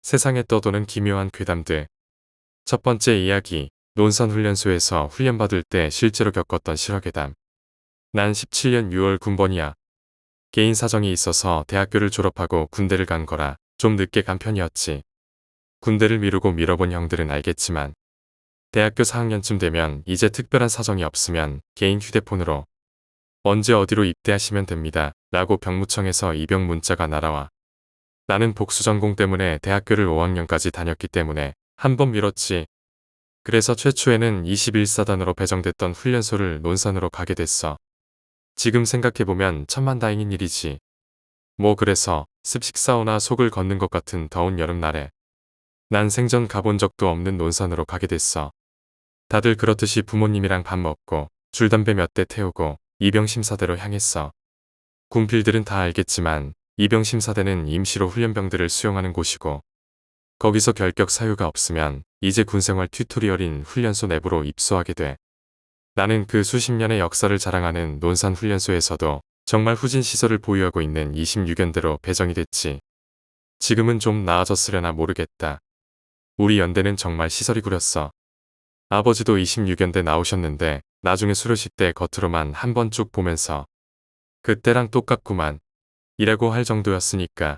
세상에 떠도는 기묘한 괴담들. 첫 번째 이야기, 논산훈련소에서 훈련받을 때 실제로 겪었던 실화괴담. 난 17년 6월 군번이야. 개인 사정이 있어서 대학교를 졸업하고 군대를 간 거라 좀 늦게 간 편이었지. 군대를 미루고 미뤄본 형들은 알겠지만 대학교 4학년쯤 되면 이제 특별한 사정이 없으면 개인 휴대폰으로 언제 어디로 입대하시면 됩니다 라고 병무청에서 입영 문자가 날아와. 나는 복수 전공 때문에 대학교를 5학년까지 다녔기 때문에 한 번 미뤘지. 그래서 최초에는 21사단으로 배정됐던 훈련소를 논산으로 가게 됐어. 지금 생각해보면 천만다행인 일이지. 뭐 그래서 습식 사우나 속을 걷는 것 같은 더운 여름날에 난 생전 가본 적도 없는 논산으로 가게 됐어. 다들 그렇듯이 부모님이랑 밥 먹고 줄담배 몇 대 태우고 이병심사대로 향했어. 군필들은 다 알겠지만 이병심사대는 임시로 훈련병들을 수용하는 곳이고 거기서 결격 사유가 없으면 이제 군생활 튜토리얼인 훈련소 내부로 입소하게 돼. 나는 그 수십 년의 역사를 자랑하는 논산훈련소에서도 정말 후진 시설을 보유하고 있는 26연대로 배정이 됐지. 지금은 좀 나아졌으려나 모르겠다. 우리 연대는 정말 시설이 구렸어. 아버지도 26연대 나오셨는데 나중에 수료식 때 겉으로만 한 번 쭉 보면서 그때랑 똑같구만 이라고 할 정도였으니까.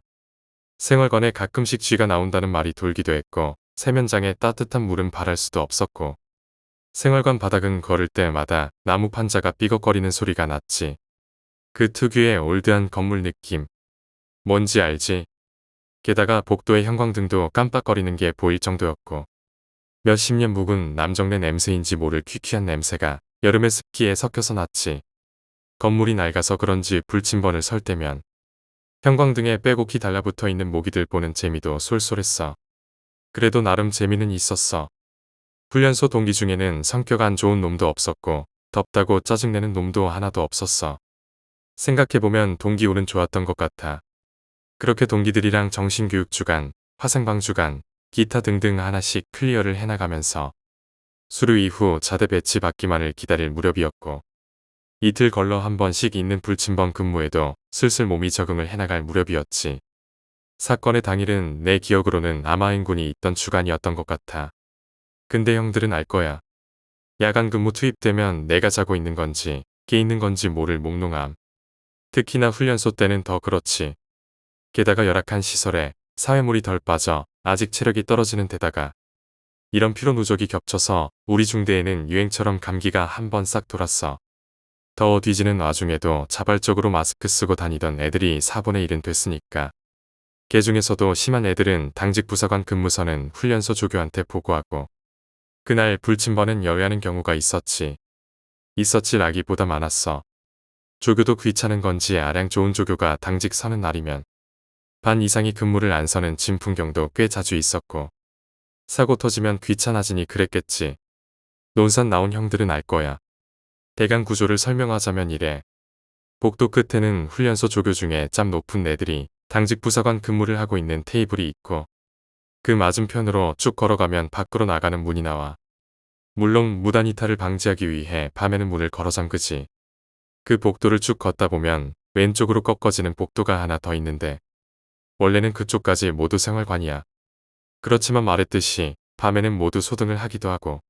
생활관에 가끔씩 쥐가 나온다는 말이 돌기도 했고 세면장에 따뜻한 물은 바랄 수도 없었고 생활관 바닥은 걸을 때마다 나무 판자가 삐걱거리는 소리가 났지. 그 특유의 올드한 건물 느낌. 뭔지 알지? 게다가 복도의 형광등도 깜빡거리는 게 보일 정도였고 몇십 년 묵은 남정네 냄새인지 모를 퀴퀴한 냄새가 여름의 습기에 섞여서 났지. 건물이 낡아서 그런지 불침번을 설 때면 형광등에 빼곡히 달라붙어 있는 모기들 보는 재미도 쏠쏠했어. 그래도 나름 재미는 있었어. 훈련소 동기 중에는 성격 안 좋은 놈도 없었고 덥다고 짜증내는 놈도 하나도 없었어. 생각해보면 동기 운은 좋았던 것 같아. 그렇게 동기들이랑 정신교육 주간, 화생방 주간, 기타 등등 하나씩 클리어를 해나가면서 수료 이후 자대 배치 받기만을 기다릴 무렵이었고 이틀 걸러 한 번씩 있는 불침번 근무에도 슬슬 몸이 적응을 해나갈 무렵이었지. 사건의 당일은 내 기억으로는 아마인군이 있던 주간이었던 것 같아. 근데 형들은 알 거야. 야간 근무 투입되면 내가 자고 있는 건지 깨 있는 건지 모를 몽롱함. 특히나 훈련소 때는 더 그렇지. 게다가 열악한 시설에 사회물이 덜 빠져 아직 체력이 떨어지는 데다가 이런 피로 누적이 겹쳐서 우리 중대에는 유행처럼 감기가 한 번 싹 돌았어. 더워 뒤지는 와중에도 자발적으로 마스크 쓰고 다니던 애들이 4분의 1은 됐으니까. 개 중에서도 심한 애들은 당직 부사관 근무서는 훈련소 조교한테 보고하고 그날 불침번은 여회하는 경우가 있었지라기보다 많았어. 조교도 귀찮은 건지 아량 좋은 조교가 당직 서는 날이면 반 이상이 근무를 안 서는 진풍경도 꽤 자주 있었고 사고 터지면 귀찮아지니 그랬겠지. 논산 나온 형들은 알 거야. 대강 구조를 설명하자면 이래. 복도 끝에는 훈련소 조교 중에 짬 높은 애들이 당직 부사관 근무를 하고 있는 테이블이 있고 그 맞은편으로 쭉 걸어가면 밖으로 나가는 문이 나와. 물론 무단 이탈을 방지하기 위해 밤에는 문을 걸어 잠그지. 그 복도를 쭉 걷다 보면 왼쪽으로 꺾어지는 복도가 하나 더 있는데 원래는 그쪽까지 모두 생활관이야. 그렇지만 말했듯이 밤에는 모두 소등을 하기도 하고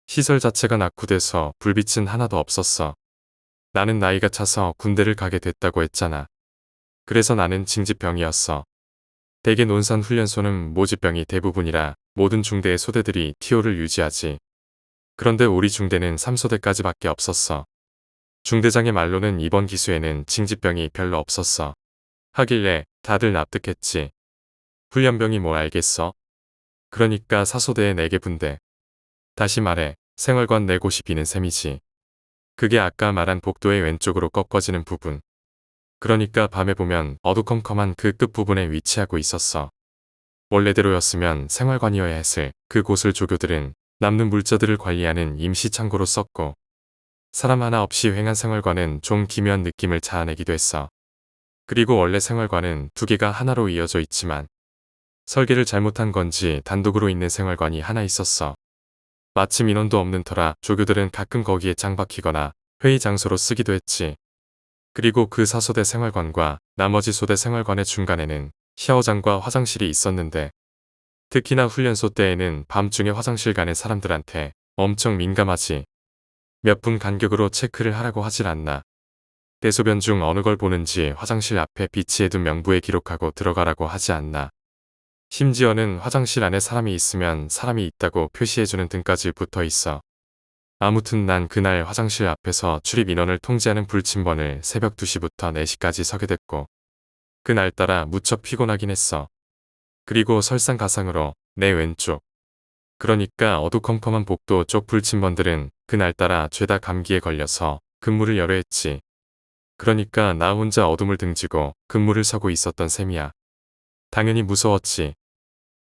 시설 자체가 낙후돼서 불빛은 하나도 없었어. 나는 나이가 차서 군대를 가게 됐다고 했잖아. 그래서 나는 징집병이었어. 대개 논산 훈련소는 모집병이 대부분이라 모든 중대의 소대들이 티오를 유지하지. 그런데 우리 중대는 3소대까지밖에 없었어. 중대장의 말로는 이번 기수에는 징집병이 별로 없었어. 하길래 다들 납득했지. 훈련병이 뭘 알겠어? 그러니까 4소대에 4개 분대. 다시 말해 생활관 4곳이 비는 셈이지. 그게 아까 말한 복도의 왼쪽으로 꺾어지는 부분. 그러니까 밤에 보면 어두컴컴한 그 끝부분에 위치하고 있었어. 원래대로였으면 생활관이어야 했을 그곳을 조교들은 남는 물자들을 관리하는 임시 창고로 썼고 사람 하나 없이 휑한 생활관은 좀 기묘한 느낌을 자아내기도 했어. 그리고 원래 생활관은 2개가 하나로 이어져 있지만 설계를 잘못한 건지 단독으로 있는 생활관이 하나 있었어. 마침 인원도 없는 터라 조교들은 가끔 거기에 장 박히거나 회의 장소로 쓰기도 했지. 그리고 그 4소대 생활관과 나머지 소대 생활관의 중간에는 샤워장과 화장실이 있었는데 특히나 훈련소 때에는 밤중에 화장실 가는 사람들한테 엄청 민감하지. 몇 분 간격으로 체크를 하라고 하질 않나. 대소변 중 어느 걸 보는지 화장실 앞에 비치해둔 명부에 기록하고 들어가라고 하지 않나. 심지어는 화장실 안에 사람이 있으면 사람이 있다고 표시해주는 등까지 붙어 있어. 아무튼 난 그날 화장실 앞에서 출입 인원을 통제하는 불침번을 새벽 2시부터 4시까지 서게 됐고, 그날따라 무척 피곤하긴 했어. 그리고 설상가상으로 내 왼쪽, 그러니까 어두컴컴한 복도 쪽 불침번들은 그날따라 죄다 감기에 걸려서 근무를 여러 했지. 그러니까 나 혼자 어둠을 등지고 근무를 서고 있었던 셈이야. 당연히 무서웠지.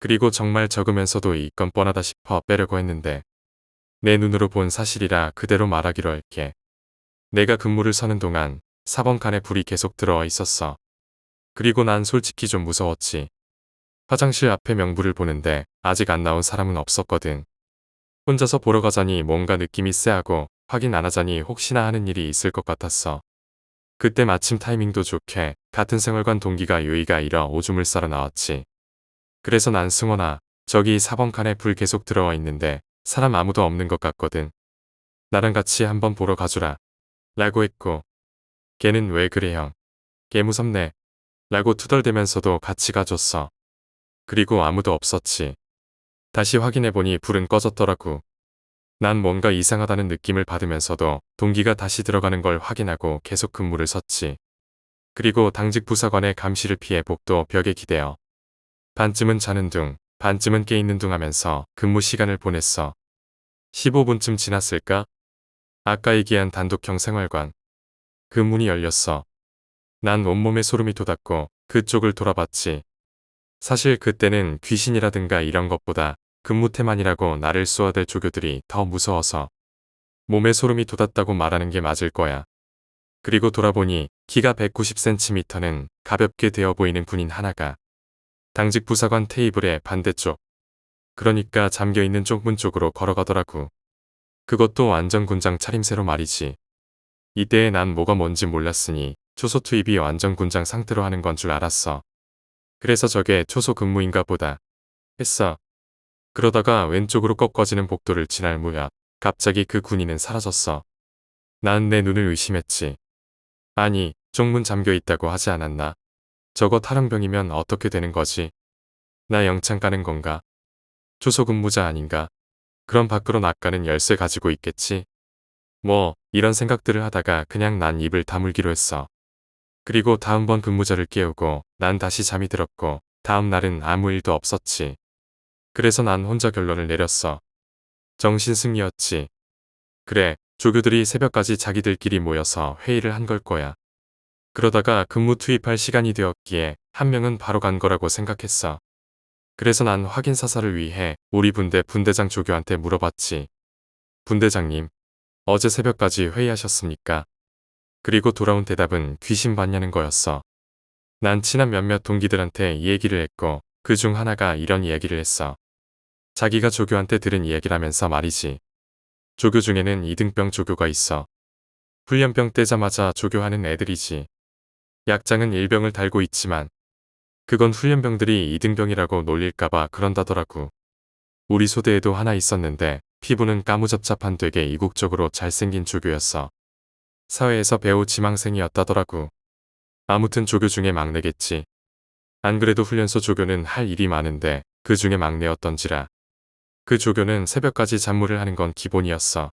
그리고 정말 적으면서도 이건 뻔하다 싶어 빼려고 했는데, 내 눈으로 본 사실이라 그대로 말하기로 할게. 내가 근무를 서는 동안 4번 칸에 불이 계속 들어와 있었어. 그리고 난 솔직히 좀 무서웠지. 화장실 앞에 명부를 보는데 아직 안 나온 사람은 없었거든. 혼자서 보러 가자니 뭔가 느낌이 쎄하고 확인 안 하자니 혹시나 하는 일이 있을 것 같았어. 그때 마침 타이밍도 좋게 같은 생활관 동기가 유이가 일어 오줌을 싸러 나왔지. 그래서 난 승원아, 저기 4번 칸에 불 계속 들어와 있는데 사람 아무도 없는 것 같거든. 나랑 같이 한번 보러 가주라. 라고 했고, 걔는 왜 그래 형. 걔 무섭네. 라고 투덜대면서도 같이 가줬어. 그리고 아무도 없었지. 다시 확인해보니 불은 꺼졌더라고. 난 뭔가 이상하다는 느낌을 받으면서도 동기가 다시 들어가는 걸 확인하고 계속 근무를 섰지. 그리고 당직 부사관의 감시를 피해 복도 벽에 기대어 반쯤은 자는 둥, 반쯤은 깨있는 둥 하면서 근무 시간을 보냈어. 15분쯤 지났을까? 아까 얘기한 단독형 생활관. 그 문이 열렸어. 난 온몸에 소름이 돋았고 그쪽을 돌아봤지. 사실 그때는 귀신이라든가 이런 것보다 근무 태만이라고 나를 쏘아댈 조교들이 더 무서워서 몸에 소름이 돋았다고 말하는 게 맞을 거야. 그리고 돌아보니 키가 190cm는 가볍게 되어 보이는 군인 하나가 당직 부사관 테이블의 반대쪽, 그러니까 잠겨있는 쪽문 쪽으로 걸어가더라고. 그것도 완전 군장 차림새로 말이지. 이때에 난 뭐가 뭔지 몰랐으니 초소 투입이 완전 군장 상태로 하는 건 줄 알았어. 그래서 저게 초소 근무인가 보다 했어. 그러다가 왼쪽으로 꺾어지는 복도를 지날 무렵 갑자기 그 군인은 사라졌어. 난 내 눈을 의심했지. 아니, 쪽문 잠겨 있다고 하지 않았나? 저거 탈영병이면 어떻게 되는 거지? 나 영창 가는 건가? 초소 근무자 아닌가? 그럼 밖으로 나가는 열쇠 가지고 있겠지? 뭐 이런 생각들을 하다가 그냥 난 입을 다물기로 했어. 그리고 다음번 근무자를 깨우고 난 다시 잠이 들었고 다음 날은 아무 일도 없었지. 그래서 난 혼자 결론을 내렸어. 정신승리였지. 그래, 조교들이 새벽까지 자기들끼리 모여서 회의를 한 걸 거야. 그러다가 근무 투입할 시간이 되었기에 한 명은 바로 간 거라고 생각했어. 그래서 난 확인 사살을 위해 우리 분대 분대장 조교한테 물어봤지. 분대장님, 어제 새벽까지 회의하셨습니까? 그리고 돌아온 대답은 귀신 봤냐는 거였어. 난 친한 몇몇 동기들한테 이 얘기를 했고 그 중 하나가 이런 이야기를 했어. 자기가 조교한테 들은 이야기라면서 말이지. 조교 중에는 이등병 조교가 있어. 훈련병 떼자마자 조교하는 애들이지. 약장은 일병을 달고 있지만 그건 훈련병들이 이등병이라고 놀릴까봐 그런다더라고. 우리 소대에도 하나 있었는데 피부는 까무잡잡한 되게 이국적으로 잘생긴 조교였어. 사회에서 배우 지망생이었다더라고. 아무튼 조교 중에 막내겠지. 안 그래도 훈련소 조교는 할 일이 많은데 그 중에 막내였던지라. 그 조교는 새벽까지 잡무를 하는 건 기본이었어.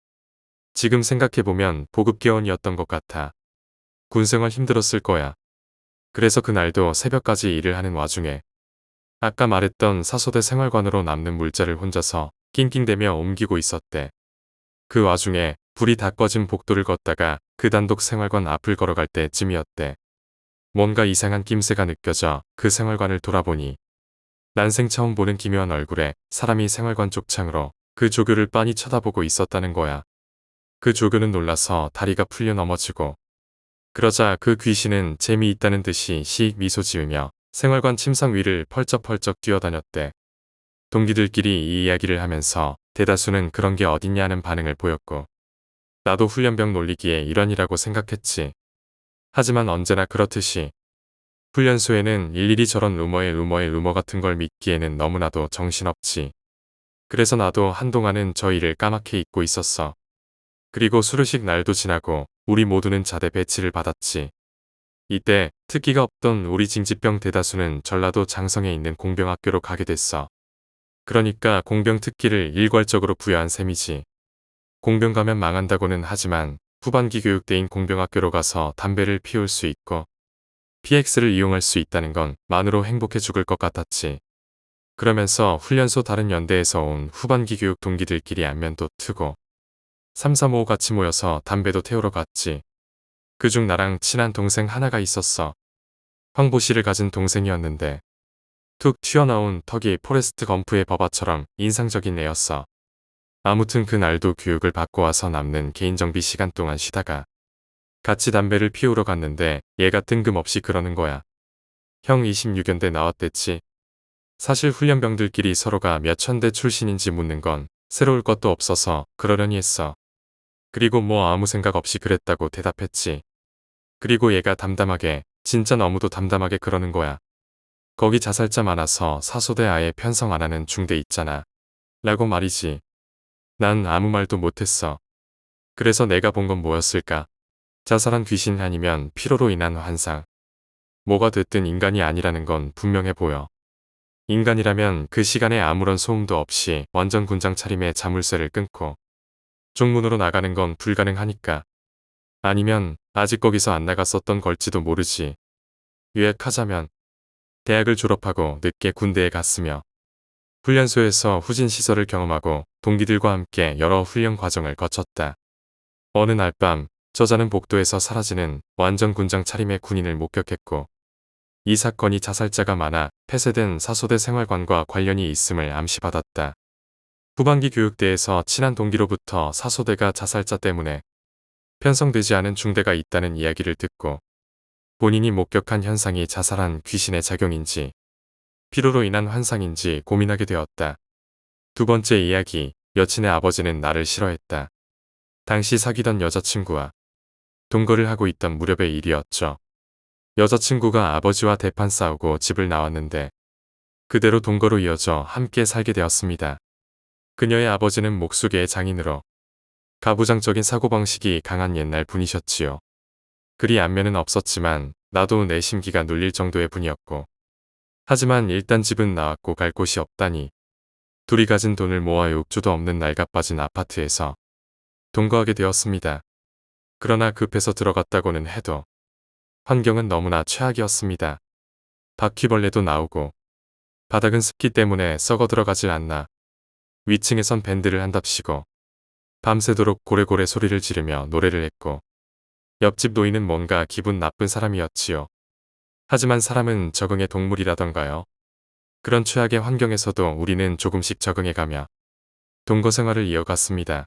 지금 생각해보면 보급개원이었던 것 같아. 군생활 힘들었을 거야. 그래서 그날도 새벽까지 일을 하는 와중에 아까 말했던 사소대 생활관으로 남는 물자를 혼자서 낑낑대며 옮기고 있었대. 그 와중에 불이 다 꺼진 복도를 걷다가 그 단독 생활관 앞을 걸어갈 때쯤이었대. 뭔가 이상한 낌새가 느껴져 그 생활관을 돌아보니 난생 처음 보는 기묘한 얼굴에 사람이 생활관 쪽 창으로 그 조교를 빤히 쳐다보고 있었다는 거야. 그 조교는 놀라서 다리가 풀려 넘어지고, 그러자 그 귀신은 재미있다는 듯이 시익 미소 지으며 생활관 침상 위를 펄쩍펄쩍 뛰어다녔대. 동기들끼리 이 이야기를 하면서 대다수는 그런 게 어딨냐는 반응을 보였고, 나도 훈련병 놀리기에 일환이라고 생각했지. 하지만 언제나 그렇듯이 훈련소에는 일일이 저런 루머 같은 걸 믿기에는 너무나도 정신없지. 그래서 나도 한동안은 저 일을 까맣게 잊고 있었어. 그리고 수료식 날도 지나고 우리 모두는 자대 배치를 받았지. 이때 특기가 없던 우리 징집병 대다수는 전라도 장성에 있는 공병학교로 가게 됐어. 그러니까 공병 특기를 일괄적으로 부여한 셈이지. 공병 가면 망한다고는 하지만 후반기 교육대인 공병학교로 가서 담배를 피울 수 있고 PX를 이용할 수 있다는 건 만으로 행복해 죽을 것 같았지. 그러면서 훈련소 다른 연대에서 온 후반기 교육 동기들끼리 안면도 트고 3, 3, 5 같이 모여서 담배도 태우러 갔지. 그중 나랑 친한 동생 하나가 있었어. 황보씨를 가진 동생이었는데 툭 튀어나온 턱이 포레스트 검프의 버바처럼 인상적인 애였어. 아무튼 그날도 교육을 받고 와서 남는 개인정비 시간 동안 쉬다가 같이 담배를 피우러 갔는데 얘가 뜬금없이 그러는 거야. 형 26연대 나왔댔지. 사실 훈련병들끼리 서로가 몇 천대 출신인지 묻는 건 새로울 것도 없어서 그러려니 했어. 그리고 뭐 아무 생각 없이 그랬다고 대답했지. 그리고 얘가 담담하게, 진짜 너무도 담담하게 그러는 거야. 거기 자살자 많아서 사소대 아예 편성 안 하는 중대 있잖아. 라고 말이지. 난 아무 말도 못했어. 그래서 내가 본 건 뭐였을까? 자살한 귀신 아니면 피로로 인한 환상. 뭐가 됐든 인간이 아니라는 건 분명해 보여. 인간이라면 그 시간에 아무런 소음도 없이 완전 군장 차림에 자물쇠를 끊고 쪽문으로 나가는 건 불가능하니까. 아니면 아직 거기서 안 나갔었던 걸지도 모르지. 요약하자면 대학을 졸업하고 늦게 군대에 갔으며 훈련소에서 후진 시설을 경험하고 동기들과 함께 여러 훈련 과정을 거쳤다. 어느 날 밤 저자는 복도에서 사라지는 완전 군장 차림의 군인을 목격했고 이 사건이 자살자가 많아 폐쇄된 사소대 생활관과 관련이 있음을 암시받았다. 후반기 교육대에서 친한 동기로부터 사소대가 자살자 때문에 편성되지 않은 중대가 있다는 이야기를 듣고 본인이 목격한 현상이 자살한 귀신의 작용인지 피로로 인한 환상인지 고민하게 되었다. 두 번째 이야기, 여친의 아버지는 나를 싫어했다. 당시 사귀던 여자친구와 동거를 하고 있던 무렵의 일이었죠. 여자친구가 아버지와 대판 싸우고 집을 나왔는데 그대로 동거로 이어져 함께 살게 되었습니다. 그녀의 아버지는 목수계의 장인으로 가부장적인 사고방식이 강한 옛날 분이셨지요. 그리 안면은 없었지만 나도 내 심기가 눌릴 정도의 분이었고 하지만 일단 집은 나왔고 갈 곳이 없다니 둘이 가진 돈을 모아 욕조도 없는 낡아빠진 아파트에서 동거하게 되었습니다. 그러나 급해서 들어갔다고는 해도 환경은 너무나 최악이었습니다. 바퀴벌레도 나오고 바닥은 습기 때문에 썩어 들어가질 않나 위층에선 밴드를 한답시고 밤새도록 고래고래 소리를 지르며 노래를 했고 옆집 노인은 뭔가 기분 나쁜 사람이었지요. 하지만 사람은 적응의 동물이라던가요. 그런 최악의 환경에서도 우리는 조금씩 적응해가며 동거 생활을 이어갔습니다.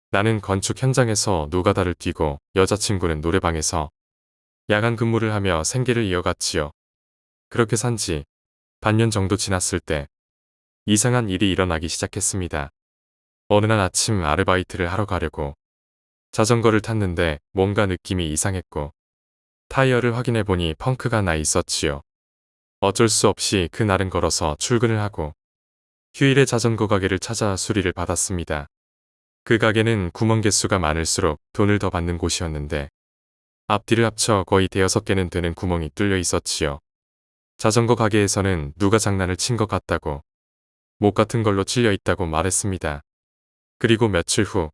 나는 건축 현장에서 노가다를 뛰고 여자친구는 노래방에서 야간 근무를 하며 생계를 이어갔지요. 그렇게 산 지 반년 정도 지났을 때 이상한 일이 일어나기 시작했습니다. 어느 날 아침 아르바이트를 하러 가려고 자전거를 탔는데 뭔가 느낌이 이상했고 타이어를 확인해보니 펑크가 나 있었지요. 어쩔 수 없이 그날은 걸어서 출근을 하고 휴일에 자전거 가게를 찾아 수리를 받았습니다. 그 가게는 구멍 개수가 많을수록 돈을 더 받는 곳이었는데 앞뒤를 합쳐 거의 5개는 되는 구멍이 뚫려 있었지요. 자전거 가게에서는 누가 장난을 친 것 같다고 못 같은 걸로 찔려 있다고 말했습니다. 그리고 며칠 후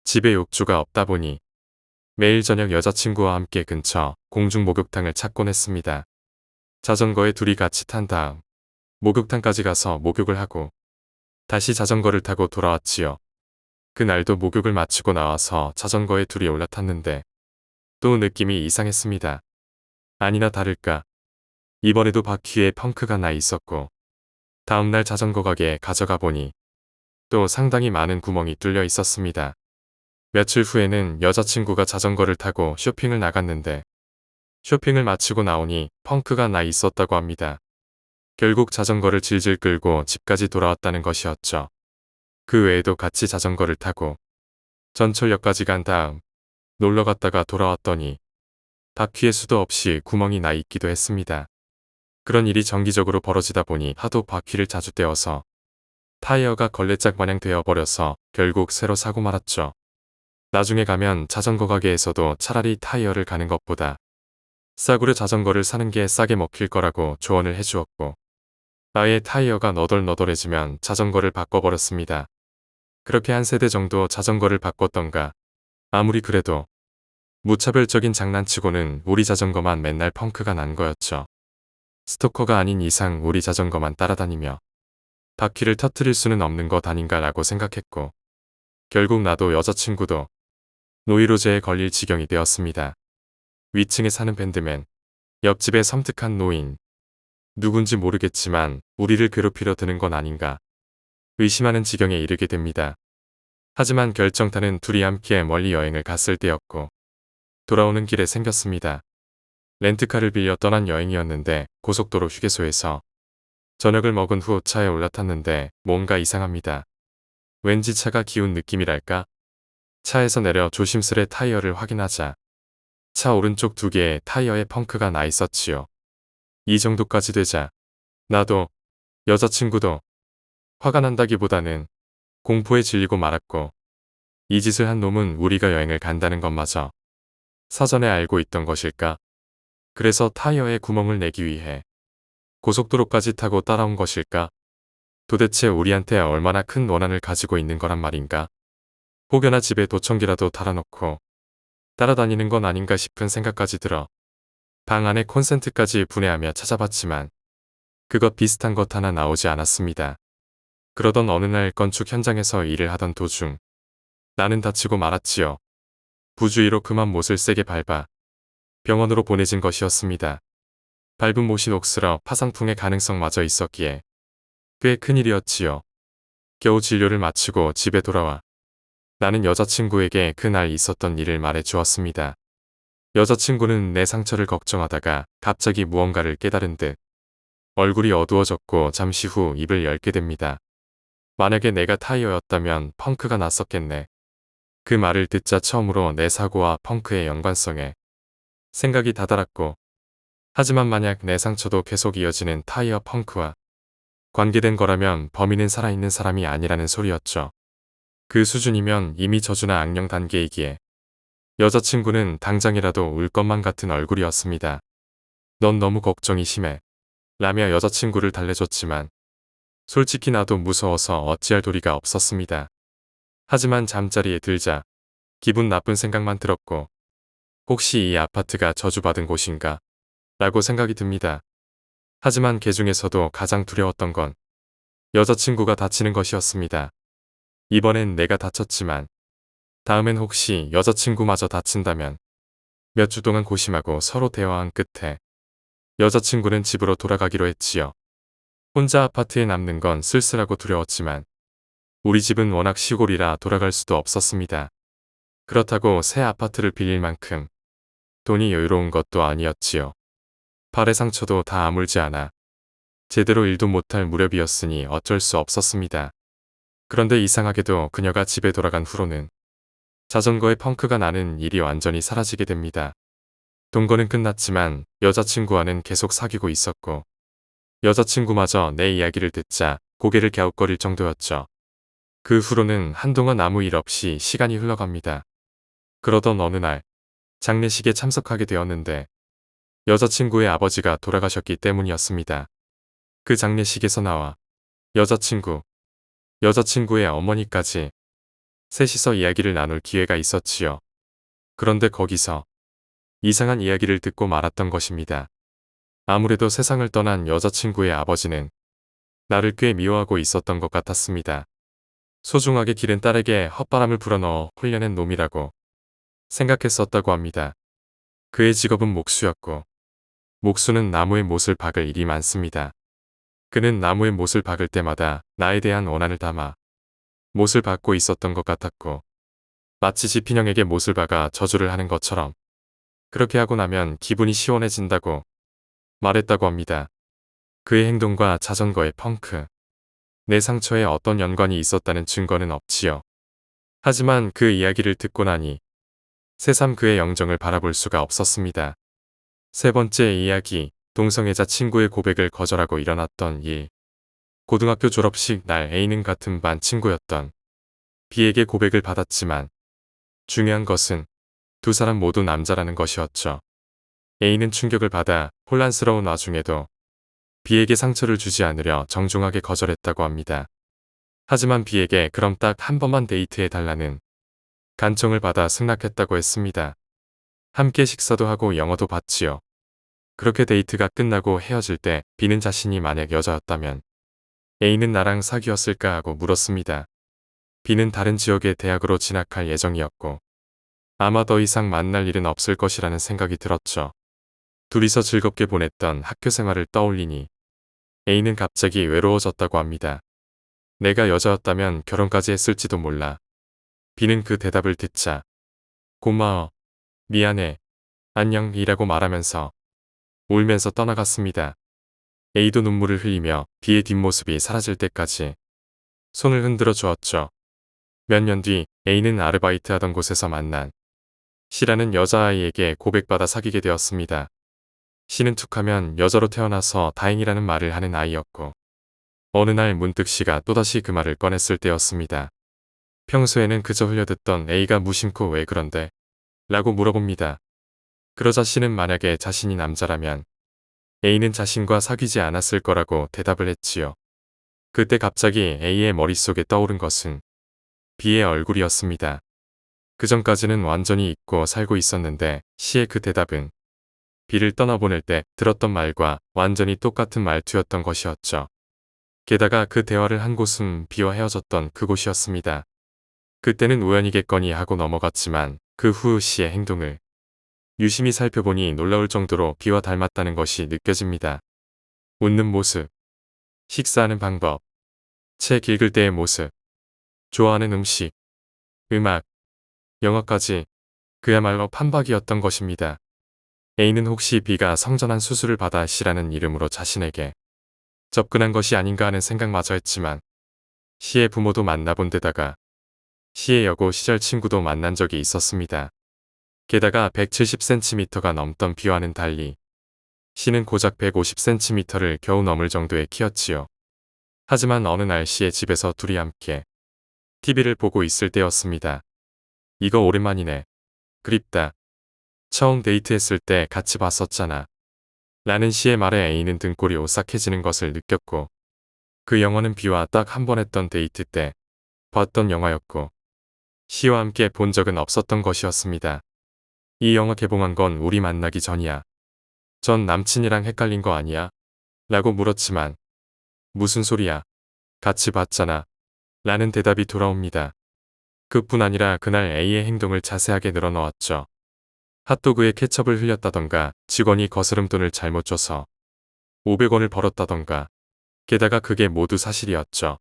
집에 욕조가 없다 보니 매일 저녁 여자친구와 함께 근처 공중 목욕탕을 찾곤 했습니다. 자전거에 둘이 같이 탄 다음 목욕탕까지 가서 목욕을 하고 다시 자전거를 타고 돌아왔지요. 그날도 목욕을 마치고 나와서 자전거에 둘이 올라탔는데 또 느낌이 이상했습니다. 아니나 다를까 이번에도 바퀴에 펑크가 나 있었고 다음날 자전거 가게에 가져가 보니 또 상당히 많은 구멍이 뚫려 있었습니다. 며칠 후에는 여자친구가 자전거를 타고 쇼핑을 나갔는데 쇼핑을 마치고 나오니 펑크가 나 있었다고 합니다. 결국 자전거를 질질 끌고 집까지 돌아왔다는 것이었죠. 그 외에도 같이 자전거를 타고 전철역까지 간 다음 놀러 갔다가 돌아왔더니 바퀴에 수도 없이 구멍이 나 있기도 했습니다. 그런 일이 정기적으로 벌어지다 보니 하도 바퀴를 자주 떼어서 타이어가 걸레짝 마냥 되어버려서 결국 새로 사고 말았죠. 나중에 가면 자전거 가게에서도 차라리 타이어를 가는 것보다 싸구려 자전거를 사는 게 싸게 먹힐 거라고 조언을 해주었고, 아예 타이어가 너덜너덜해지면 자전거를 바꿔버렸습니다. 그렇게 한 세대 정도 자전거를 바꿨던가. 아무리 그래도 무차별적인 장난치고는 우리 자전거만 맨날 펑크가 난 거였죠. 스토커가 아닌 이상 우리 자전거만 따라다니며 바퀴를 터뜨릴 수는 없는 것 아닌가라고 생각했고, 결국 나도 여자친구도 노이로제에 걸릴 지경이 되었습니다. 위층에 사는 밴드맨, 옆집에 섬뜩한 노인, 누군지 모르겠지만 우리를 괴롭히려 드는 건 아닌가 의심하는 지경에 이르게 됩니다. 하지만 결정타는 둘이 함께 멀리 여행을 갔을 때였고, 돌아오는 길에 생겼습니다. 렌트카를 빌려 떠난 여행이었는데 고속도로 휴게소에서 저녁을 먹은 후 차에 올라탔는데 뭔가 이상합니다. 왠지 차가 기운 느낌이랄까? 차에서 내려 조심스레 타이어를 확인하자 차 오른쪽 두 개의 타이어에 펑크가 나 있었지요. 이 정도까지 되자 나도 여자친구도 화가 난다기보다는 공포에 질리고 말았고, 이 짓을 한 놈은 우리가 여행을 간다는 것마저 사전에 알고 있던 것일까? 그래서 타이어에 구멍을 내기 위해 고속도로까지 타고 따라온 것일까? 도대체 우리한테 얼마나 큰 원한을 가지고 있는 거란 말인가? 혹여나 집에 도청기라도 달아놓고 따라다니는 건 아닌가 싶은 생각까지 들어 방 안에 콘센트까지 분해하며 찾아봤지만 그것 비슷한 것 하나 나오지 않았습니다. 그러던 어느 날 건축 현장에서 일을 하던 도중 나는 다치고 말았지요. 부주의로 그만 못을 세게 밟아 병원으로 보내진 것이었습니다. 밟은 못이 녹슬어 파상풍의 가능성마저 있었기에 꽤 큰일이었지요. 겨우 진료를 마치고 집에 돌아와 나는 여자친구에게 그날 있었던 일을 말해 주었습니다. 여자친구는 내 상처를 걱정하다가 갑자기 무언가를 깨달은 듯 얼굴이 어두워졌고 잠시 후 입을 열게 됩니다. 만약에 내가 타이어였다면 펑크가 났었겠네. 그 말을 듣자 처음으로 내 사고와 펑크의 연관성에 생각이 다다랐고, 하지만 만약 내 상처도 계속 이어지는 타이어 펑크와 관계된 거라면 범인은 살아있는 사람이 아니라는 소리였죠. 그 수준이면 이미 저주나 악령 단계이기에 여자친구는 당장이라도 울 것만 같은 얼굴이었습니다. 넌 너무 걱정이 심해 라며 여자친구를 달래줬지만 솔직히 나도 무서워서 어찌할 도리가 없었습니다. 하지만 잠자리에 들자 기분 나쁜 생각만 들었고, 혹시 이 아파트가 저주받은 곳인가? 라고 생각이 듭니다. 하지만 그 중에서도 가장 두려웠던 건 여자친구가 다치는 것이었습니다. 이번엔 내가 다쳤지만 다음엔 혹시 여자친구마저 다친다면. 몇 주 동안 고심하고 서로 대화한 끝에 여자친구는 집으로 돌아가기로 했지요. 혼자 아파트에 남는 건 쓸쓸하고 두려웠지만 우리 집은 워낙 시골이라 돌아갈 수도 없었습니다. 그렇다고 새 아파트를 빌릴 만큼 돈이 여유로운 것도 아니었지요. 발의 상처도 다 아물지 않아 제대로 일도 못할 무렵이었으니 어쩔 수 없었습니다. 그런데 이상하게도 그녀가 집에 돌아간 후로는 자전거에 펑크가 나는 일이 완전히 사라지게 됩니다. 동거는 끝났지만 여자친구와는 계속 사귀고 있었고, 여자친구마저 내 이야기를 듣자 고개를 갸웃거릴 정도였죠. 그 후로는 한동안 아무 일 없이 시간이 흘러갑니다. 그러던 어느 날 장례식에 참석하게 되었는데 여자친구의 아버지가 돌아가셨기 때문이었습니다. 그 장례식에서 나와 여자친구의 어머니까지 셋이서 이야기를 나눌 기회가 있었지요. 그런데 거기서 이상한 이야기를 듣고 말았던 것입니다. 아무래도 세상을 떠난 여자친구의 아버지는 나를 꽤 미워하고 있었던 것 같았습니다. 소중하게 기른 딸에게 헛바람을 불어넣어 홀려낸 놈이라고 생각했었다고 합니다. 그의 직업은 목수였고, 목수는 나무에 못을 박을 일이 많습니다. 그는 나무에 못을 박을 때마다 나에 대한 원한을 담아 못을 박고 있었던 것 같았고, 마치 지피형에게 못을 박아 저주를 하는 것처럼 그렇게 하고 나면 기분이 시원해진다고 말했다고 합니다. 그의 행동과 자전거의 펑크, 내 상처에 어떤 연관이 있었다는 증거는 없지요. 하지만 그 이야기를 듣고 나니 새삼 그의 영정을 바라볼 수가 없었습니다. 세 번째 이야기, 동성애자 친구의 고백을 거절하고 일어났던 일. 고등학교 졸업식 날 A는 같은 반 친구였던 B에게 고백을 받았지만 중요한 것은 두 사람 모두 남자라는 것이었죠. A는 충격을 받아 혼란스러운 와중에도 B에게 상처를 주지 않으려 정중하게 거절했다고 합니다. 하지만 B에게 그럼 딱 한 번만 데이트해달라는 간청을 받아 승낙했다고 했습니다. 함께 식사도 하고 영어도 봤지요. 그렇게 데이트가 끝나고 헤어질 때 B는 자신이 만약 여자였다면 A는 나랑 사귀었을까 하고 물었습니다. B는 다른 지역의 대학으로 진학할 예정이었고 아마 더 이상 만날 일은 없을 것이라는 생각이 들었죠. 둘이서 즐겁게 보냈던 학교 생활을 떠올리니 A는 갑자기 외로워졌다고 합니다. 내가 여자였다면 결혼까지 했을지도 몰라. B는 그 대답을 듣자 고마워, 미안해, 안녕이라고 말하면서 울면서 떠나갔습니다. A도 눈물을 흘리며 B의 뒷모습이 사라질 때까지 손을 흔들어 주었죠. 몇 년 뒤 A는 아르바이트 하던 곳에서 만난 C라는 여자아이에게 고백받아 사귀게 되었습니다. C는 툭하면 여자로 태어나서 다행이라는 말을 하는 아이였고 어느 날 문득 C가 또다시 그 말을 꺼냈을 때였습니다. 평소에는 그저 흘려듣던 A가 무심코 왜 그런데? 라고 물어봅니다. 그러자 C는 만약에 자신이 남자라면 A는 자신과 사귀지 않았을 거라고 대답을 했지요. 그때 갑자기 A의 머릿속에 떠오른 것은 B의 얼굴이었습니다. 그전까지는 완전히 잊고 살고 있었는데 C의 그 대답은 B를 떠나보낼 때 들었던 말과 완전히 똑같은 말투였던 것이었죠. 게다가 그 대화를 한 곳은 B와 헤어졌던 그곳이었습니다. 그때는 우연이겠거니 하고 넘어갔지만 그 후 C의 행동을 유심히 살펴보니 놀라울 정도로 B와 닮았다는 것이 느껴집니다. 웃는 모습, 식사하는 방법, 책 읽을 때의 모습, 좋아하는 음식, 음악, 영화까지 그야말로 판박이었던 것입니다. A는 혹시 B가 성전환 수술을 받아 C라는 이름으로 자신에게 접근한 것이 아닌가 하는 생각마저 했지만 C의 부모도 만나본 데다가 C의 여고 시절 친구도 만난 적이 있었습니다. 게다가 170cm가 넘던 B와는 달리 C는 고작 150cm를 겨우 넘을 정도의 키였지요. 하지만 어느 날 C의 집에서 둘이 함께 TV를 보고 있을 때였습니다. 이거 오랜만이네. 그립다. 처음 데이트했을 때 같이 봤었잖아. 라는 C의 말에 A는 등골이 오싹해지는 것을 느꼈고 그 영화는 B와 딱 한 번 했던 데이트 때 봤던 영화였고 C와 함께 본 적은 없었던 것이었습니다. 이 영화 개봉한 건 우리 만나기 전이야. 전 남친이랑 헷갈린 거 아니야? 라고 물었지만 무슨 소리야? 같이 봤잖아. 라는 대답이 돌아옵니다. 그뿐 아니라 그날 A의 행동을 자세하게 늘어놓았죠. 핫도그에 케첩을 흘렸다던가 직원이 거스름돈을 잘못 줘서 500원을 벌었다던가 게다가 그게 모두 사실이었죠.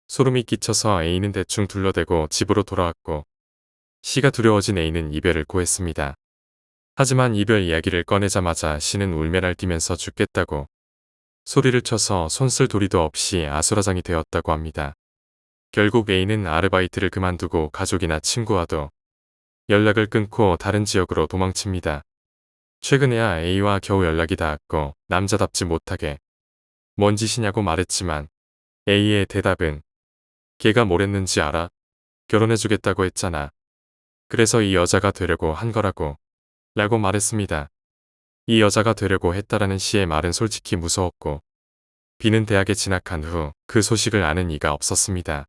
소름이 끼쳐서 A는 대충 둘러대고 집으로 돌아왔고 C가 두려워진 A는 이별을 고했습니다. 하지만 이별 이야기를 꺼내자마자 C는 울매날 뛰면서 죽겠다고 소리를 쳐서 손 쓸 도리도 없이 아수라장이 되었다고 합니다. 결국 A는 아르바이트를 그만두고 가족이나 친구와도 연락을 끊고 다른 지역으로 도망칩니다. 최근에야 A와 겨우 연락이 닿았고 남자답지 못하게 뭔 짓이냐고 말했지만 A의 대답은 걔가 뭘 했는지 알아? 결혼해주겠다고 했잖아. 그래서 이 여자가 되려고 한 거라고 라고 말했습니다. 이 여자가 되려고 했다라는 C의 말은 솔직히 무서웠고 B는 대학에 진학한 후 그 소식을 아는 이가 없었습니다.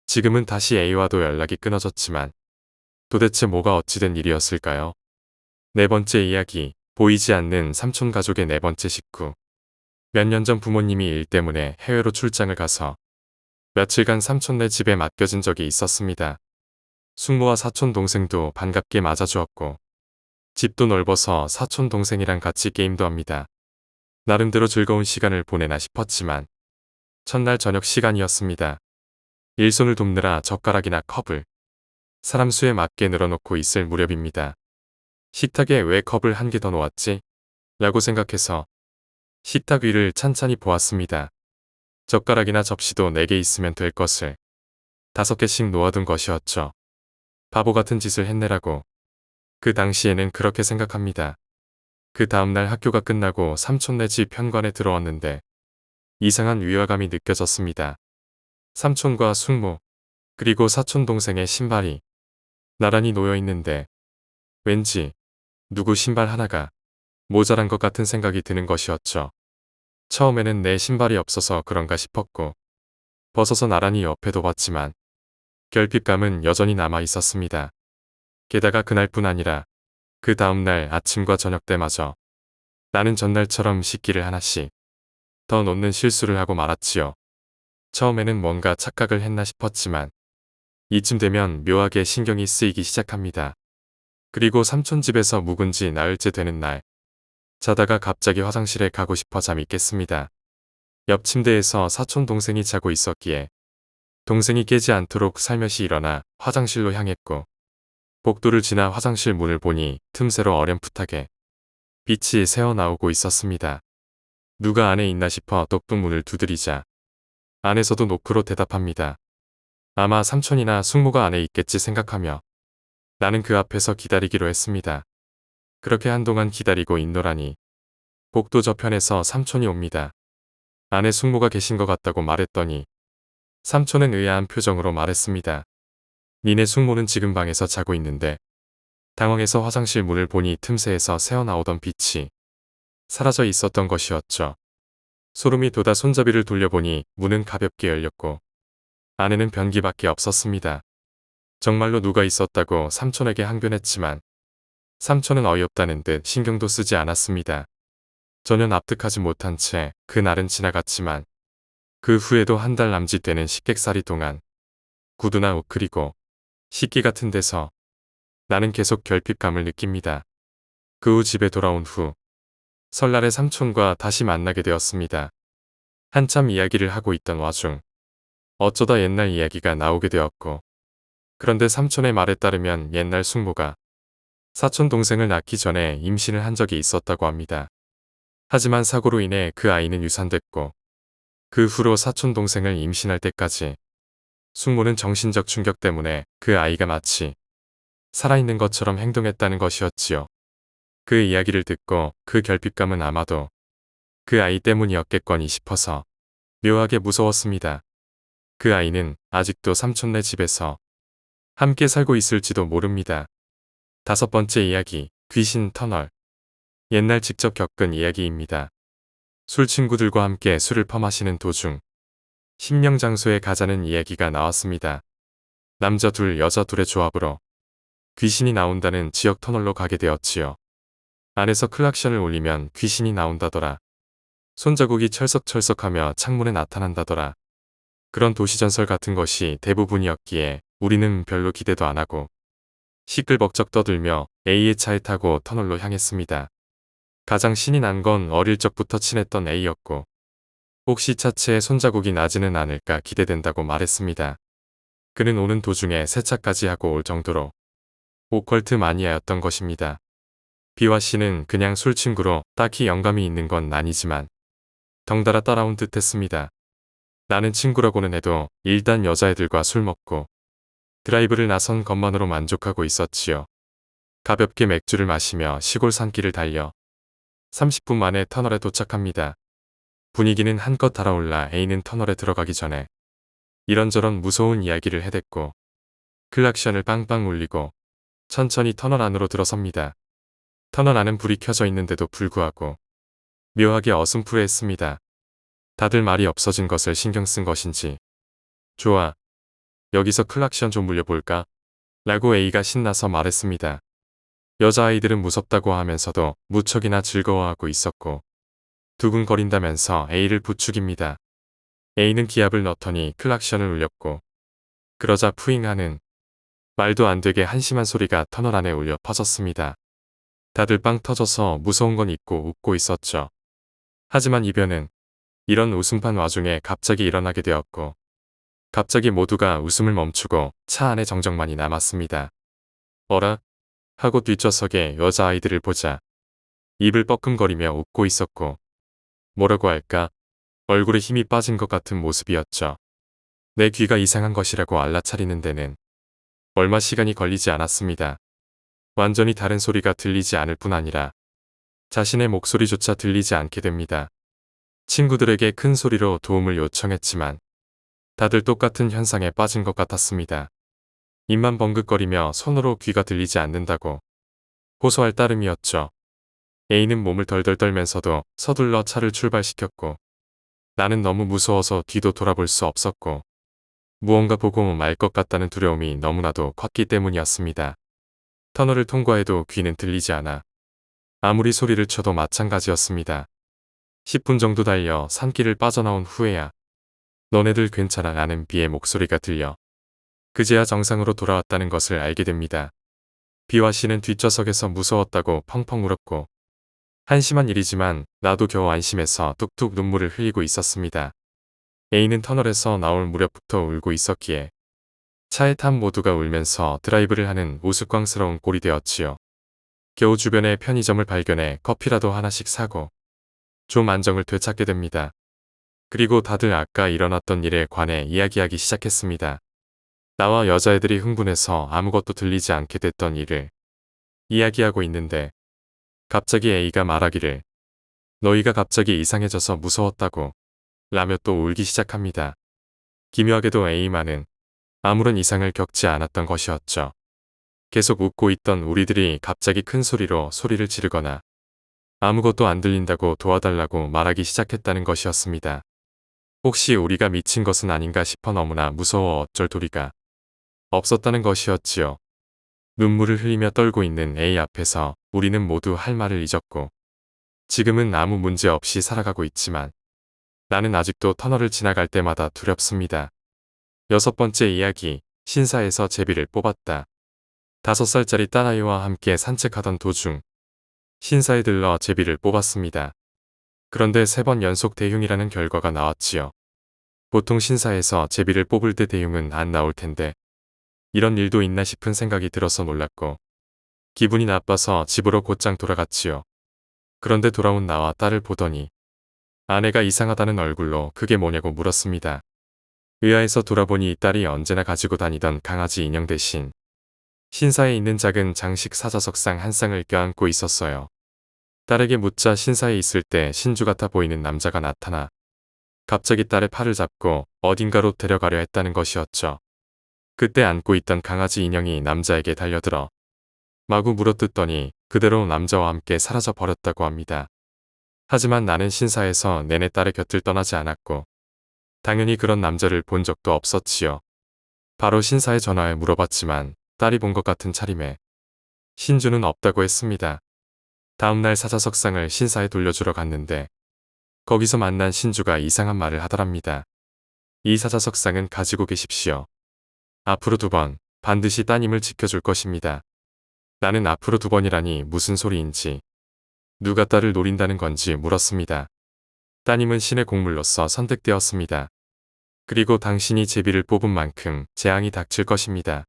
지금은 다시 A와도 연락이 끊어졌지만 도대체 뭐가 어찌된 일이었을까요? 네 번째 이야기, 보이지 않는 삼촌 가족의 네 번째 식구. 몇 년 전 부모님이 일 때문에 해외로 출장을 가서 며칠간 삼촌네 집에 맡겨진 적이 있었습니다. 숙모와 사촌 동생도 반갑게 맞아주었고 집도 넓어서 사촌 동생이랑 같이 게임도 합니다. 나름대로 즐거운 시간을 보내나 싶었지만 첫날 저녁 시간이었습니다. 일손을 돕느라 젓가락이나 컵을 사람 수에 맞게 늘어놓고 있을 무렵입니다. 식탁에 왜 컵을 한 개 더 놓았지? 라고 생각해서 식탁 위를 찬찬히 보았습니다. 젓가락이나 접시도 4개 있으면 될 것을 5개씩 놓아둔 것이었죠. 바보 같은 짓을 했네라고 그 당시에는 그렇게 생각합니다. 그 다음날 학교가 끝나고 삼촌네 집 현관에 들어왔는데 이상한 위화감이 느껴졌습니다. 삼촌과 숙모, 그리고 사촌 동생의 신발이 나란히 놓여 있는데 왠지 누구 신발 하나가 모자란 것 같은 생각이 드는 것이었죠. 처음에는 내 신발이 없어서 그런가 싶었고 벗어서 나란히 옆에 둬봤지만 결핍감은 여전히 남아 있었습니다. 게다가 그날뿐 아니라 그 다음날 아침과 저녁 때마저 나는 전날처럼 식기를 하나씩 더 놓는 실수를 하고 말았지요. 처음에는 뭔가 착각을 했나 싶었지만 이쯤 되면 묘하게 신경이 쓰이기 시작합니다. 그리고 삼촌 집에서 묵은 지 나흘째 되는 날 자다가 갑자기 화장실에 가고 싶어 잠이 깼습니다. 옆 침대에서 사촌 동생이 자고 있었기에 동생이 깨지 않도록 살며시 일어나 화장실로 향했고 복도를 지나 화장실 문을 보니 틈새로 어렴풋하게 빛이 새어나오고 있었습니다. 누가 안에 있나 싶어 똑똑 문을 두드리자 안에서도 노크로 대답합니다. 아마 삼촌이나 숙모가 안에 있겠지 생각하며 나는 그 앞에서 기다리기로 했습니다. 그렇게 한동안 기다리고 있노라니 복도 저편에서 삼촌이 옵니다. 안에 숙모가 계신 것 같다고 말했더니 삼촌은 의아한 표정으로 말했습니다. 니네 숙모는 지금 방에서 자고 있는데 당황해서 화장실 문을 보니 틈새에서 새어나오던 빛이 사라져 있었던 것이었죠. 소름이 돋아 손잡이를 돌려보니 문은 가볍게 열렸고 안에는 변기밖에 없었습니다. 정말로 누가 있었다고 삼촌에게 항변했지만 삼촌은 어이없다는 듯 신경도 쓰지 않았습니다. 전혀 납득하지 못한 채 그날은 지나갔지만 그 후에도 한 달 남짓 되는 식객살이 동안 구두나 옷 그리고 식기 같은 데서 나는 계속 결핍감을 느낍니다. 그 후 집에 돌아온 후 설날에 삼촌과 다시 만나게 되었습니다. 한참 이야기를 하고 있던 와중 어쩌다 옛날 이야기가 나오게 되었고 그런데 삼촌의 말에 따르면 옛날 숙모가 사촌 동생을 낳기 전에 임신을 한 적이 있었다고 합니다. 하지만 사고로 인해 그 아이는 유산됐고 그 후로 사촌 동생을 임신할 때까지 숙모는 정신적 충격 때문에 그 아이가 마치 살아있는 것처럼 행동했다는 것이었지요. 그 이야기를 듣고 그 결핍감은 아마도 그 아이 때문이었겠거니 싶어서 묘하게 무서웠습니다. 그 아이는 아직도 삼촌네 집에서 함께 살고 있을지도 모릅니다. 5번째 이야기, 귀신 터널. 옛날 직접 겪은 이야기입니다. 술 친구들과 함께 술을 퍼마시는 도중 신명장소에 가자는 이야기가 나왔습니다. 남자 둘, 여자 둘의 조합으로 귀신이 나온다는 지역 터널로 가게 되었지요. 안에서 클락션을 울리면 귀신이 나온다더라. 손자국이 철썩철썩하며 창문에 나타난다더라. 그런 도시전설 같은 것이 대부분이었기에 우리는 별로 기대도 안 하고 시끌벅적 떠들며 A의 차에 타고 터널로 향했습니다. 가장 신이 난 건 어릴 적부터 친했던 A였고 혹시 차체에 손자국이 나지는 않을까 기대된다고 말했습니다. 그는 오는 도중에 세차까지 하고 올 정도로 오컬트 마니아였던 것입니다. B와 C는 그냥 술 친구로 딱히 영감이 있는 건 아니지만 덩달아 따라온 듯 했습니다. 나는 친구라고는 해도 일단 여자애들과 술 먹고 드라이브를 나선 것만으로 만족하고 있었지요. 가볍게 맥주를 마시며 시골 산길을 달려 30분 만에 터널에 도착합니다. 분위기는 한껏 달아올라 A는 터널에 들어가기 전에 이런저런 무서운 이야기를 해댔고 클락션을 빵빵 울리고 천천히 터널 안으로 들어섭니다. 터널 안은 불이 켜져 있는데도 불구하고 묘하게 어슴푸레했습니다. 다들 말이 없어진 것을 신경 쓴 것인지 좋아, 여기서 클락션 좀 울려볼까? 라고 A가 신나서 말했습니다. 여자아이들은 무섭다고 하면서도 무척이나 즐거워하고 있었고 두근거린다면서 A를 부추깁니다. A는 기압을 넣더니 클락션을 울렸고 그러자 푸잉하는 말도 안 되게 한심한 소리가 터널 안에 울려 퍼졌습니다. 다들 빵 터져서 무서운 건 잊고 웃고 있었죠. 하지만 이변은 이런 웃음판 와중에 갑자기 일어나게 되었고 갑자기 모두가 웃음을 멈추고 차 안에 정적만이 남았습니다. 어라? 하고 뒷좌석에 여자아이들을 보자 입을 뻐끔거리며 웃고 있었고 뭐라고 할까? 얼굴에 힘이 빠진 것 같은 모습이었죠. 내 귀가 이상한 것이라고 알아차리는 데는 얼마 시간이 걸리지 않았습니다. 완전히 다른 소리가 들리지 않을 뿐 아니라 자신의 목소리조차 들리지 않게 됩니다. 친구들에게 큰 소리로 도움을 요청했지만 다들 똑같은 현상에 빠진 것 같았습니다. 입만 벙긋거리며 손으로 귀가 들리지 않는다고 호소할 따름이었죠. A는 몸을 덜덜 떨면서도 서둘러 차를 출발시켰고 나는 너무 무서워서 뒤도 돌아볼 수 없었고 무언가 보고 말 것 같다는 두려움이 너무나도 컸기 때문이었습니다. 터널을 통과해도 귀는 들리지 않아 아무리 소리를 쳐도 마찬가지였습니다. 10분 정도 달려 산길을 빠져나온 후에야 너네들 괜찮아 라는 비의 목소리가 들려 그제야 정상으로 돌아왔다는 것을 알게 됩니다. 비와 씨는 뒷좌석에서 무서웠다고 펑펑 울었고 한심한 일이지만 나도 겨우 안심해서 뚝뚝 눈물을 흘리고 있었습니다. A는 터널에서 나올 무렵부터 울고 있었기에 차에 탄 모두가 울면서 드라이브를 하는 우스꽝스러운 꼴이 되었지요. 겨우 주변에 편의점을 발견해 커피라도 하나씩 사고 좀 안정을 되찾게 됩니다. 그리고 다들 아까 일어났던 일에 관해 이야기하기 시작했습니다. 나와 여자애들이 흥분해서 아무것도 들리지 않게 됐던 일을 이야기하고 있는데 갑자기 A가 말하기를 너희가 갑자기 이상해져서 무서웠다고 라며 또 울기 시작합니다. 기묘하게도 A만은 아무런 이상을 겪지 않았던 것이었죠. 계속 웃고 있던 우리들이 갑자기 큰 소리로 소리를 지르거나 아무것도 안 들린다고 도와달라고 말하기 시작했다는 것이었습니다. 혹시 우리가 미친 것은 아닌가 싶어 너무나 무서워 어쩔 도리가 없었다는 것이었지요. 눈물을 흘리며 떨고 있는 A 앞에서 우리는 모두 할 말을 잊었고 지금은 아무 문제 없이 살아가고 있지만 나는 아직도 터널을 지나갈 때마다 두렵습니다. 6번째 이야기, 신사에서 제비를 뽑았다. 5살짜리 딸아이와 함께 산책하던 도중 신사에 들러 제비를 뽑았습니다. 그런데 3번 연속 대흉이라는 결과가 나왔지요. 보통 신사에서 제비를 뽑을 때 대흉은 안 나올 텐데 이런 일도 있나 싶은 생각이 들어서 놀랐고 기분이 나빠서 집으로 곧장 돌아갔지요. 그런데 돌아온 나와 딸을 보더니 아내가 이상하다는 얼굴로 그게 뭐냐고 물었습니다. 의아해서 돌아보니 딸이 언제나 가지고 다니던 강아지 인형 대신 신사에 있는 작은 장식 사자석상 한 쌍을 껴안고 있었어요. 딸에게 묻자 신사에 있을 때 신주 같아 보이는 남자가 나타나 갑자기 딸의 팔을 잡고 어딘가로 데려가려 했다는 것이었죠. 그때 안고 있던 강아지 인형이 남자에게 달려들어 마구 물어뜯더니 그대로 남자와 함께 사라져 버렸다고 합니다. 하지만 나는 신사에서 내내 딸의 곁을 떠나지 않았고 당연히 그런 남자를 본 적도 없었지요. 바로 신사에 전화해 물어봤지만 딸이 본 것 같은 차림에 신주는 없다고 했습니다. 다음날 사자석상을 신사에 돌려주러 갔는데 거기서 만난 신주가 이상한 말을 하더랍니다. 이 사자석상은 가지고 계십시오. 앞으로 2번 반드시 따님을 지켜줄 것입니다. 나는 앞으로 2번이라니 무슨 소리인지 누가 딸을 노린다는 건지 물었습니다. 따님은 신의 곡물로서 선택되었습니다. 그리고 당신이 제비를 뽑은 만큼 재앙이 닥칠 것입니다.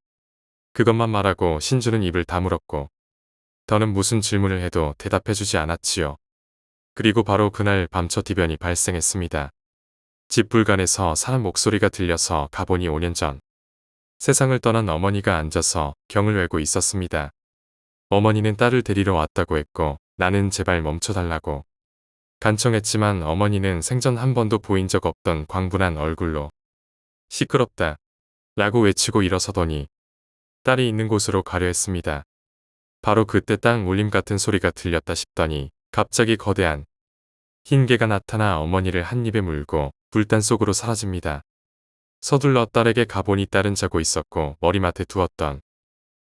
그것만 말하고 신주는 입을 다물었고 더는 무슨 질문을 해도 대답해주지 않았지요. 그리고 바로 그날 밤 첫 이변이 발생했습니다. 집 불간에서 사람 목소리가 들려서 가보니 5년 전 세상을 떠난 어머니가 앉아서 경을 외고 있었습니다. 어머니는 딸을 데리러 왔다고 했고 나는 제발 멈춰달라고 간청했지만 어머니는 생전 한 번도 보인 적 없던 광분한 얼굴로 시끄럽다 라고 외치고 일어서더니 딸이 있는 곳으로 가려 했습니다. 바로 그때 땅 울림 같은 소리가 들렸다 싶더니 갑자기 거대한 흰 개가 나타나 어머니를 한 입에 물고 불단 속으로 사라집니다. 서둘러 딸에게 가보니 딸은 자고 있었고 머리맡에 두었던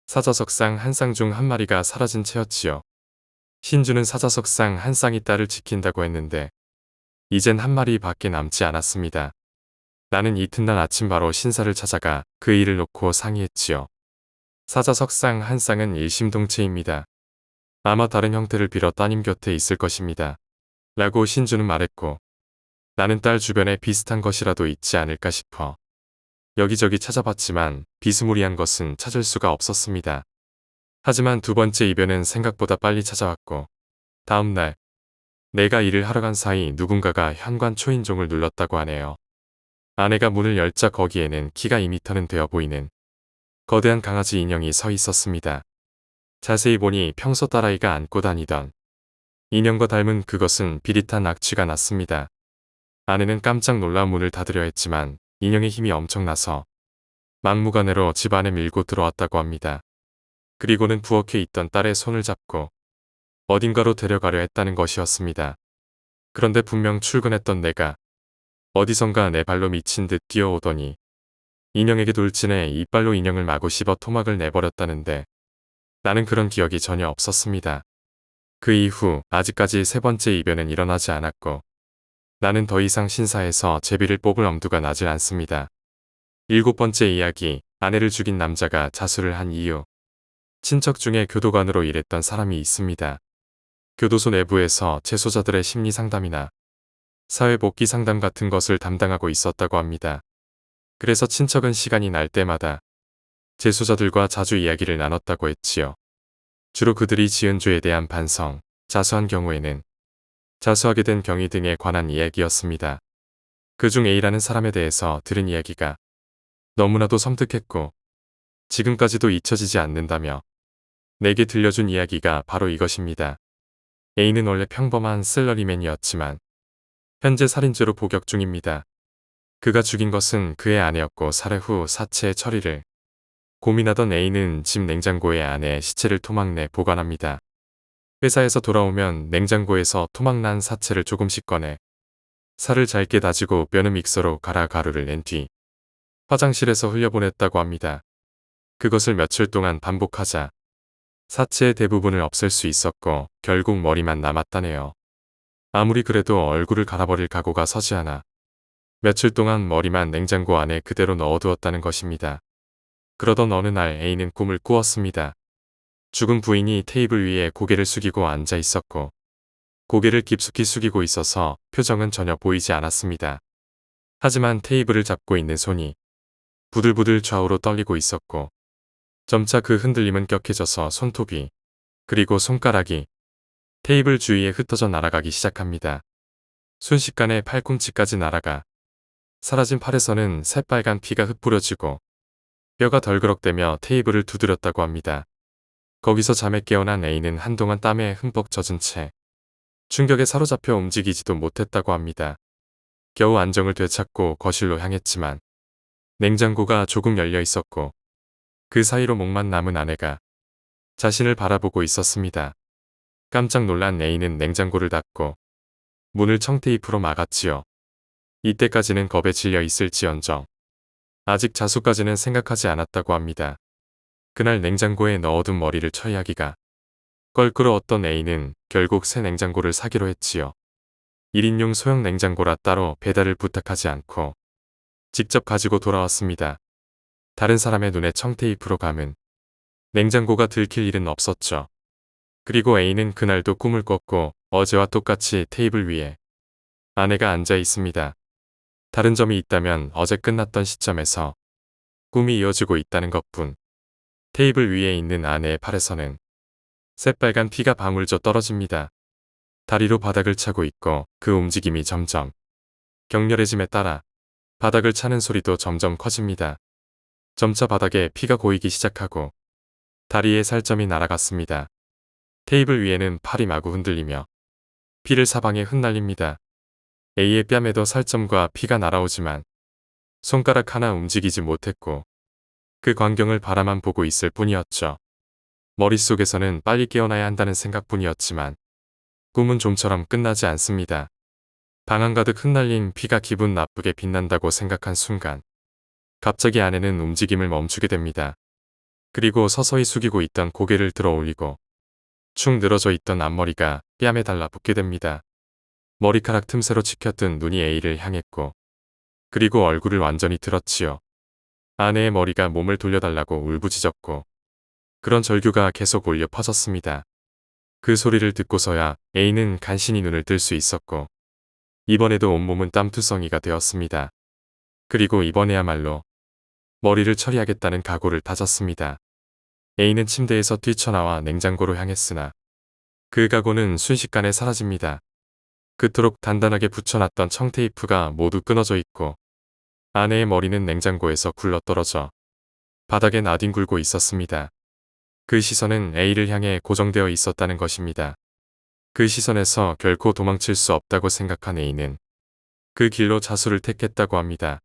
사자석상 한 쌍 중 한 마리가 사라진 채였지요. 신주는 사자석상 한 쌍이 딸을 지킨다고 했는데 이젠 한 마리밖에 남지 않았습니다. 나는 이튿날 아침 바로 신사를 찾아가 그 일을 놓고 상의했지요. 사자석상 한 쌍은 일심동체입니다. 아마 다른 형태를 빌어 따님 곁에 있을 것입니다. 라고 신주는 말했고 나는 딸 주변에 비슷한 것이라도 있지 않을까 싶어 여기저기 찾아봤지만 비스무리한 것은 찾을 수가 없었습니다. 하지만 2번째 이변은 생각보다 빨리 찾아왔고 다음 날 내가 일을 하러 간 사이 누군가가 현관 초인종을 눌렀다고 하네요. 아내가 문을 열자 거기에는 키가 2m는 되어 보이는 거대한 강아지 인형이 서 있었습니다. 자세히 보니 평소 딸아이가 안고 다니던 인형과 닮은 그것은 비릿한 악취가 났습니다. 아내는 깜짝 놀라 문을 닫으려 했지만 인형의 힘이 엄청나서 막무가내로 집 안에 밀고 들어왔다고 합니다. 그리고는 부엌에 있던 딸의 손을 잡고 어딘가로 데려가려 했다는 것이었습니다. 그런데 분명 출근했던 내가 어디선가 내 발로 미친 듯 뛰어오더니 인형에게 돌진해 이빨로 인형을 마구 씹어 토막을 내버렸다는데 나는 그런 기억이 전혀 없었습니다. 그 이후 아직까지 세 번째 이변은 일어나지 않았고 나는 더 이상 신사에서 제비를 뽑을 엄두가 나질 않습니다. 일곱 번째 이야기, 아내를 죽인 남자가 자수를 한 이유. 친척 중에 교도관으로 일했던 사람이 있습니다. 교도소 내부에서 재소자들의 심리 상담이나 사회복귀 상담 같은 것을 담당하고 있었다고 합니다. 그래서 친척은 시간이 날 때마다 재소자들과 자주 이야기를 나눴다고 했지요. 주로 그들이 지은 죄에 대한 반성, 자수한 경우에는 자수하게 된 경위 등에 관한 이야기였습니다. 그중 A라는 사람에 대해서 들은 이야기가 너무나도 섬뜩했고 지금까지도 잊혀지지 않는다며 내게 들려준 이야기가 바로 이것입니다. A는 원래 평범한 셀러리맨이었지만 현재 살인죄로 복역 중입니다. 그가 죽인 것은 그의 아내였고 살해 후 사체의 처리를 고민하던 A는 집 냉장고에 아내의 시체를 토막내 보관합니다. 회사에서 돌아오면 냉장고에서 토막난 사체를 조금씩 꺼내 살을 잘게 다지고 뼈는 믹서로 갈아 가루를 낸 뒤 화장실에서 흘려보냈다고 합니다. 그것을 며칠 동안 반복하자 사체의 대부분을 없앨 수 있었고 결국 머리만 남았다네요. 아무리 그래도 얼굴을 갈아버릴 각오가 서지 않아 며칠 동안 머리만 냉장고 안에 그대로 넣어두었다는 것입니다. 그러던 어느 날 A는 꿈을 꾸었습니다. 죽은 부인이 테이블 위에 고개를 숙이고 앉아 있었고 고개를 깊숙이 숙이고 있어서 표정은 전혀 보이지 않았습니다. 하지만 테이블을 잡고 있는 손이 부들부들 좌우로 떨리고 있었고 점차 그 흔들림은 격해져서 손톱이 그리고 손가락이 테이블 주위에 흩어져 날아가기 시작합니다. 순식간에 팔꿈치까지 날아가 사라진 팔에서는 새빨간 피가 흩뿌려지고 뼈가 덜그럭대며 테이블을 두드렸다고 합니다. 거기서 잠에 깨어난 A는 한동안 땀에 흠뻑 젖은 채 충격에 사로잡혀 움직이지도 못했다고 합니다. 겨우 안정을 되찾고 거실로 향했지만 냉장고가 조금 열려 있었고 그 사이로 목만 남은 아내가 자신을 바라보고 있었습니다. 깜짝 놀란 A는 냉장고를 닫고 문을 청테이프로 막았지요. 이때까지는 겁에 질려 있을지언정 아직 자수까지는 생각하지 않았다고 합니다. 그날 냉장고에 넣어둔 머리를 처리하기가 껄끄러웠던 A는 결국 새 냉장고를 사기로 했지요. 1인용 소형 냉장고라 따로 배달을 부탁하지 않고 직접 가지고 돌아왔습니다. 다른 사람의 눈에 청테이프로 감은 냉장고가 들킬 일은 없었죠. 그리고 A는 그날도 꿈을 꿨고 어제와 똑같이 테이블 위에 아내가 앉아 있습니다. 다른 점이 있다면 어제 끝났던 시점에서 꿈이 이어지고 있다는 것뿐. 테이블 위에 있는 아내의 팔에서는 새빨간 피가 방울져 떨어집니다. 다리로 바닥을 차고 있고 그 움직임이 점점 격렬해짐에 따라 바닥을 차는 소리도 점점 커집니다. 점차 바닥에 피가 고이기 시작하고 다리에 살점이 날아갔습니다. 테이블 위에는 팔이 마구 흔들리며 피를 사방에 흩날립니다. A의 뺨에도 살점과 피가 날아오지만 손가락 하나 움직이지 못했고 그 광경을 바라만 보고 있을 뿐이었죠. 머릿속에서는 빨리 깨어나야 한다는 생각뿐이었지만 꿈은 좀처럼 끝나지 않습니다. 방안 가득 흩날린 피가 기분 나쁘게 빛난다고 생각한 순간 갑자기 아내는 움직임을 멈추게 됩니다. 그리고 서서히 숙이고 있던 고개를 들어 올리고 축 늘어져 있던 앞머리가 뺨에 달라붙게 됩니다. 머리카락 틈새로 치켜뜬 눈이 A를 향했고 그리고 얼굴을 완전히 들었지요. 아내의 머리가 몸을 돌려달라고 울부짖었고 그런 절규가 계속 울려 퍼졌습니다. 그 소리를 듣고서야 A는 간신히 눈을 뜰 수 있었고 이번에도 온몸은 땀투성이가 되었습니다. 그리고 이번에야말로 머리를 처리하겠다는 각오를 다졌습니다. A는 침대에서 뛰쳐나와 냉장고로 향했으나 그 각오는 순식간에 사라집니다. 그토록 단단하게 붙여놨던 청테이프가 모두 끊어져 있고 아내의 머리는 냉장고에서 굴러떨어져 바닥에 나뒹굴고 있었습니다. 그 시선은 A를 향해 고정되어 있었다는 것입니다. 그 시선에서 결코 도망칠 수 없다고 생각한 A는 그 길로 자수를 택했다고 합니다.